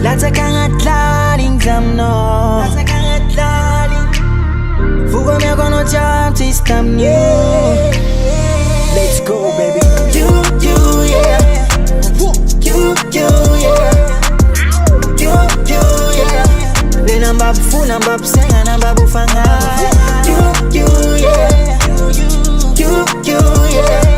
Latsakangat laling zamno Latsakangat laling Fuga me kono chapti stam new Let's go baby You yeah You yeah You yeah Le nambabu fu nambabu senga nambabu fanga You yeah You yeah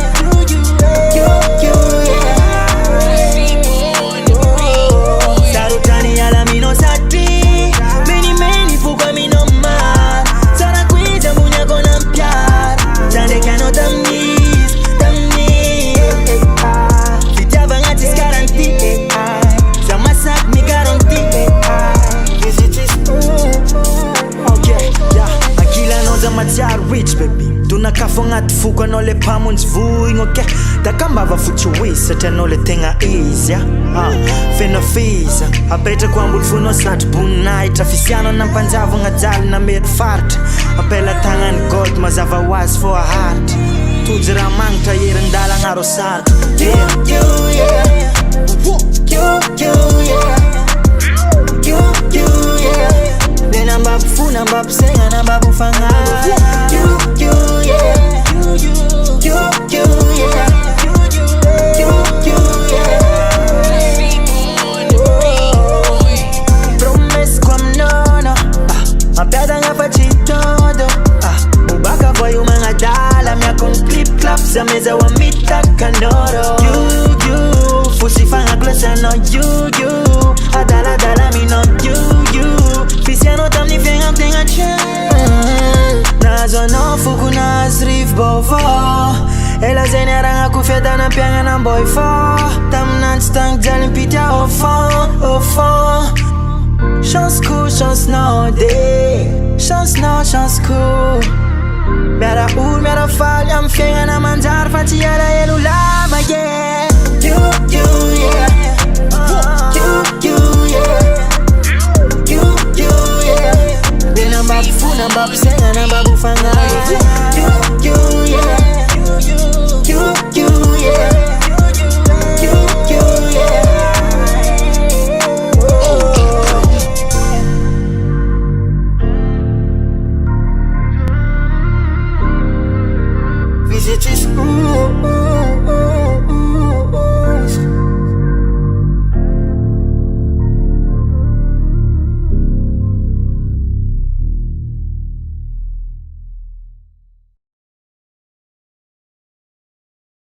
rich baby tunakafo ngati fuko anole pamunzi vuing okay takambava fuchuwisa tanole tenga easy fena fiza apeta kwambul funo sat bunnight afisiano na panjavo ngajali na made fart apela tangan gold mazava was for a heart tujira mangta yerendala ngarosat yeah yeah Nambabu fu nambabu senga nambabu fanga You yeah You yeah Promise kwa mnono Mapyada ngafachi todo Mubaka voyu mangadala Miakon clip clap Zameza wa mita kanoro You Fusifanga glosa no You Adala dala mi no You Fisiano tam ni fengam tenga chen Nazo no fuku nas rif bovo Ela zenera nga kufeta na pianga na boy fo Tam nan stank jalin pitya ofo Chance cool, chance no day Chance no, chance cool Mera ur, mera fall Yam fenga na manjar fati yara yelu lava yeah